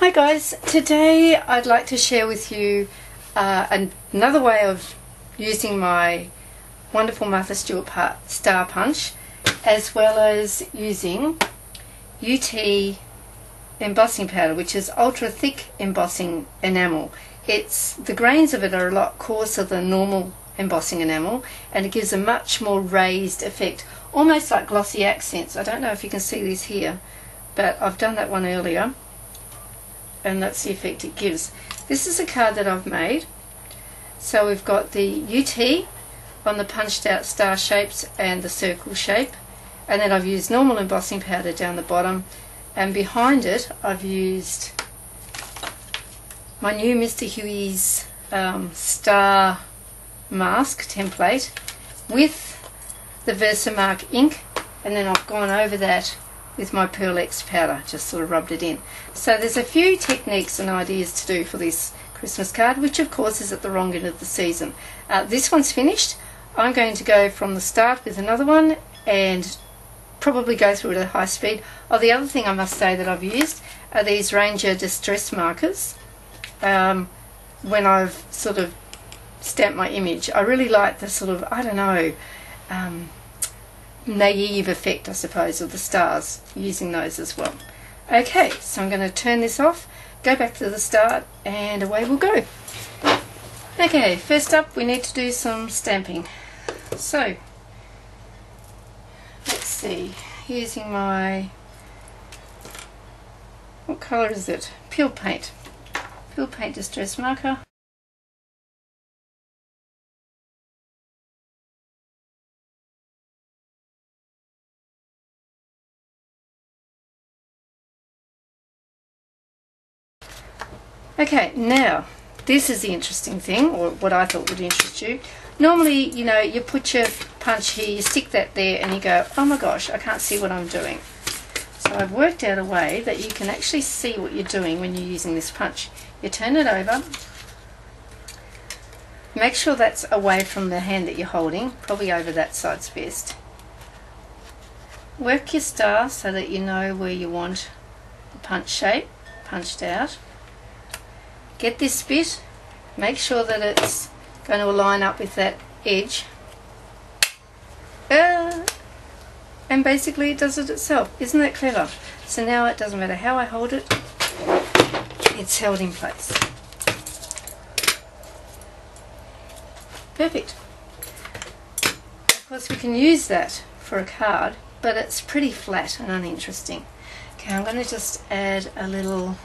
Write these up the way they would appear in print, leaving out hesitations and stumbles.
Hi guys, today I'd like to share with you another way of using my wonderful Martha Stewart Star Punch, as well as using Utee embossing powder, which is ultra thick embossing enamel. The grains of it are a lot coarser than normal embossing enamel, and it gives a much more raised effect, almost like glossy accents. I don't know if you can see these here, but I've done that one earlier, and that's the effect it gives. This is a card that I've made. So we've got the Utee on the punched out star shapes and the circle shape, and then I've used normal embossing powder down the bottom, and behind it I've used my new Mr Huey's star mask template with the Versamark ink, and then I've gone over that with my Pearl X powder, just sort of rubbed it in. So there's a few techniques and ideas to do for this Christmas card, which of course is at the wrong end of the season. This one's finished. I'm going to go from the start with another one and probably go through it at high speed. Oh, the other thing I must say that I've used are these Ranger Distress markers when I've sort of stamped my image. I really like the sort of, I don't know, naive effect, I suppose, of the stars, using those as well. Okay, so I'm going to turn this off, go back to the start, and away we'll go. Okay, first up we need to do some stamping. So let's see, using my, what colour is it? Peel Paint Distress marker. Okay, now this is the interesting thing, or what I thought would interest you. Normally, you know, you put your punch here, you stick that there, and you go, oh my gosh, I can't see what I'm doing. So I've worked out a way that you can actually see what you're doing when you're using this punch. You turn it over, make sure that's away from the hand that you're holding, probably over that side's best. Work your star so that you know where you want the punch shape punched out. Get this bit, make sure that it's going to align up with that edge, and basically it does it itself. Isn't that clever? So now it doesn't matter how I hold it, it's held in place. Perfect. Of course we can use that for a card, but it's pretty flat and uninteresting. Okay, I'm going to just add a little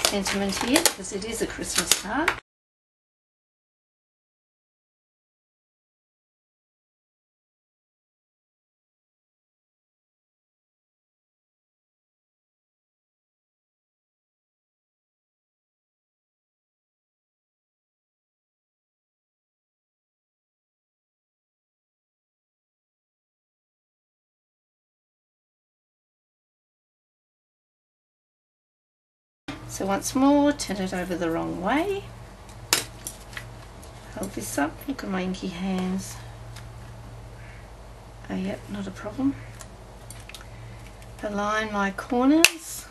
sentiment here, because it is a Christmas card. So once more, turn it over the wrong way. Hold this up, look at my inky hands. Oh yep, not a problem. Align my corners.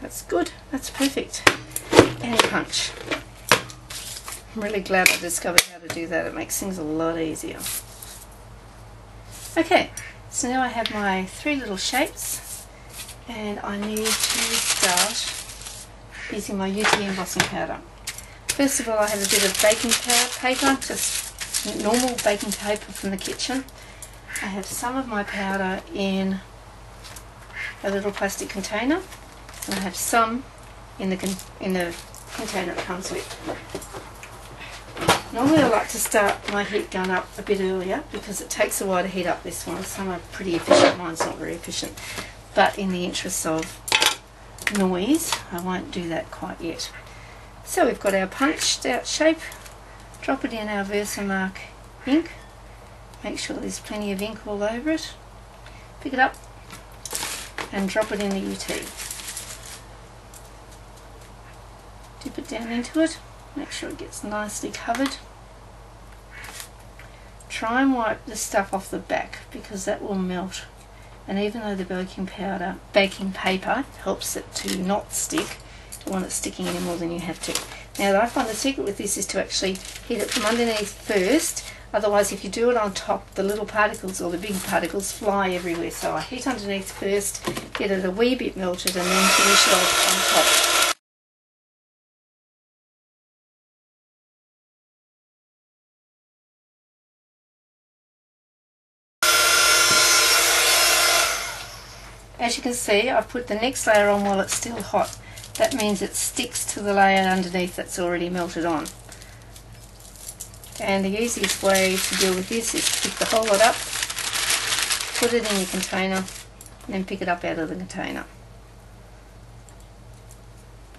That's good, that's perfect. And punch. I'm really glad I discovered how to do that, it makes things a lot easier. Okay, so now I have my three little shapes, and I need to start using my Utee embossing powder. First of all, I have a bit of baking paper, just normal baking paper from the kitchen. I have some of my powder in a little plastic container, and I have some in the container it comes with. Normally I like to start my heat gun up a bit earlier because it takes a while to heat up this one. Some are pretty efficient, mine's not very efficient. But in the interest of noise, I won't do that quite yet. So we've got our punched out shape, drop it in our Versamark ink, make sure there's plenty of ink all over it, pick it up and drop it in the Utee. Dip it down into it, make sure it gets nicely covered. Try and wipe the stuff off the back because that will melt And even though the baking paper helps it to not stick, you don't want it sticking any more than you have to. Now I find the secret with this is to actually heat it from underneath first, otherwise if you do it on top, the little particles or the big particles fly everywhere. So I heat underneath first, get it a wee bit melted, and then finish it off on top. As you can see, I've put the next layer on while it's still hot. That means it sticks to the layer underneath that's already melted on. And the easiest way to deal with this is to pick the whole lot up, put it in your container, and then pick it up out of the container.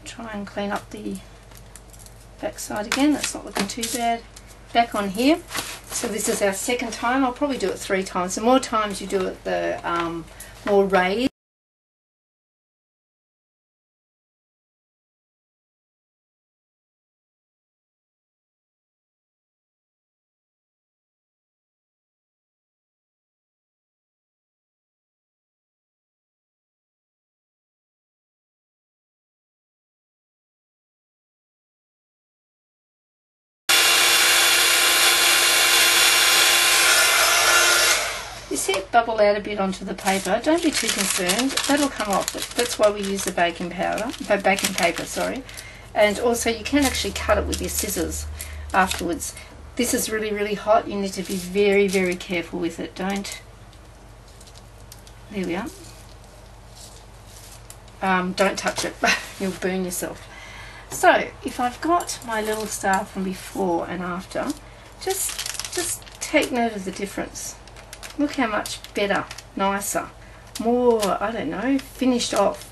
Try and clean up the back side again, that's not looking too bad. Back on here, so this is our second time. I'll probably do it 3 times. The more times you do it, the more raised. You see it bubble out a bit onto the paper. Don't be too concerned, that'll come off. That's why we use the baking paper, sorry. And also you can actually cut it with your scissors afterwards. This is really, really hot. You need to be very, very careful with it. There we are. Don't touch it, you'll burn yourself. So if I've got my little star from before and after, just take note of the difference. Look how much better, nicer, more, I don't know, finished off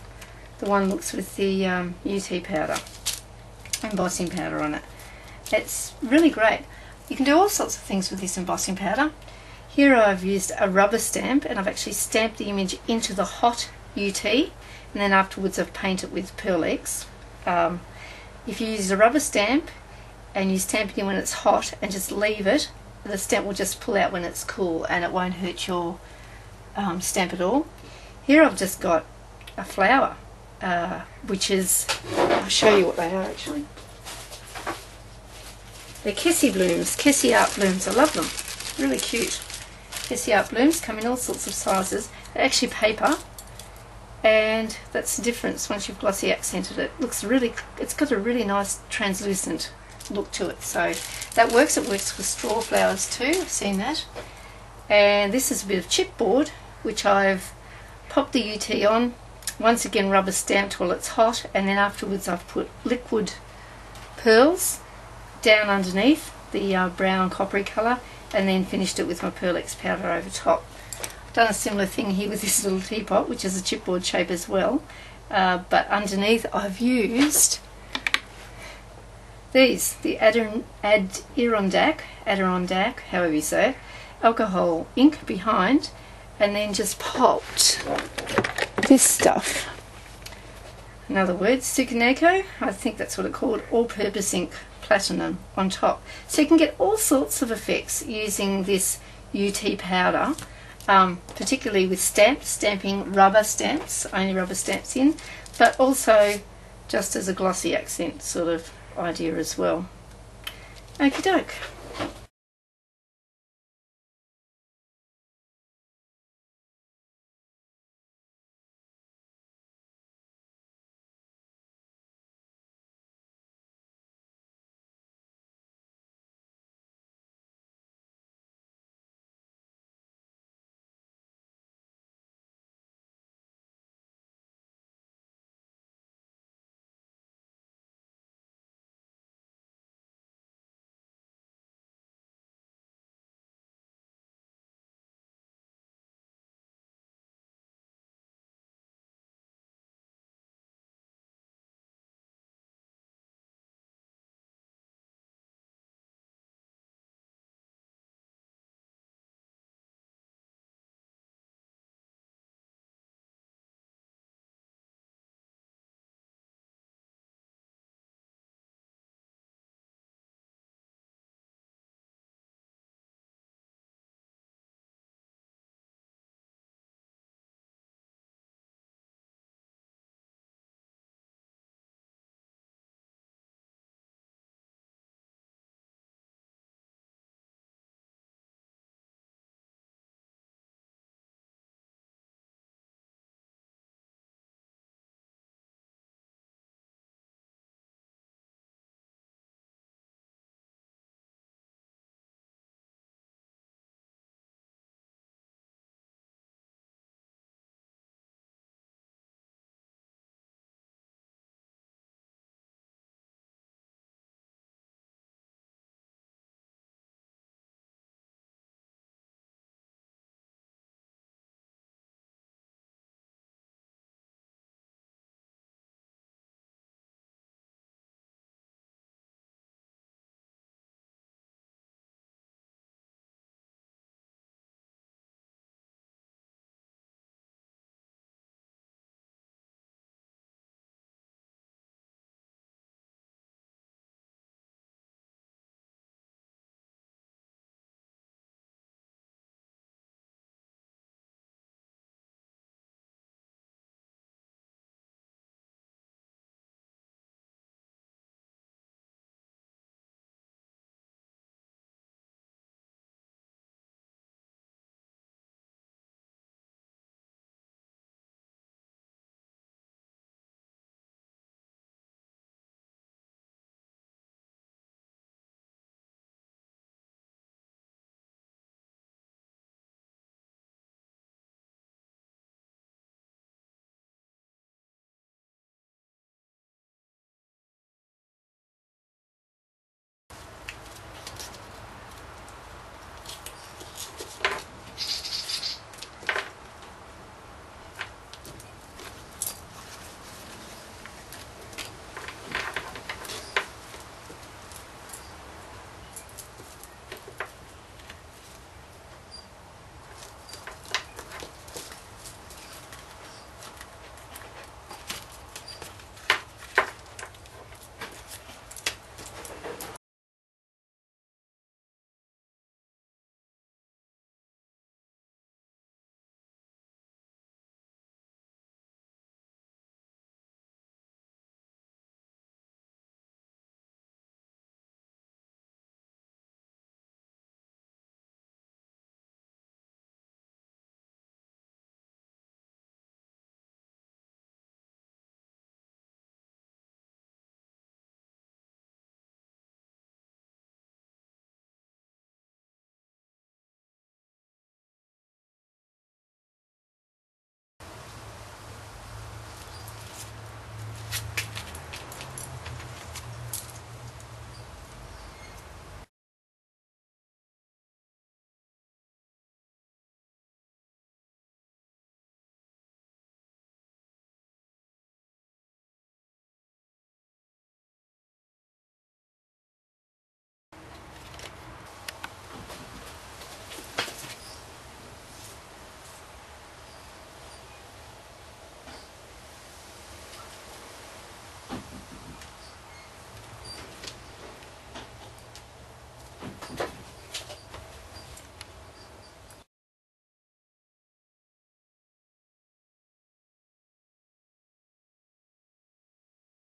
the one looks with the Utee powder, embossing powder on it. It's really great. You can do all sorts of things with this embossing powder. Here I've used a rubber stamp, and I've actually stamped the image into the hot Utee, and then afterwards I've painted with Pearl X. If you use a rubber stamp and you stamp it in when it's hot and just leave it, the stamp will just pull out when it's cool and it won't hurt your stamp at all. Here I've just got a flower, which is, I'll show you what they are actually. They're KESI'ART blooms, I love them, really cute. KESI'ART blooms come in all sorts of sizes. They're actually paper, and that's the difference once you've glossy accented it. It's got a really nice translucent look to it, so that works. It works with straw flowers too, I've seen that. And this is a bit of chipboard, which I've popped the Utee on, once again rubber stamped while it's hot, and then afterwards I've put liquid pearls down underneath the brown coppery colour, and then finished it with my Pearl X powder over top. I've done a similar thing here with this little teapot, which is a chipboard shape as well, but underneath I've used these, the Adirondack, however you say it, alcohol ink behind, and then just popped this stuff. In other words, Tsukineko, I think that's what it's called, all-purpose ink, platinum on top. So you can get all sorts of effects using this Utee powder, particularly with stamping rubber stamps, only rubber stamps in, but also just as a glossy accent sort of idea as well. Okie doke.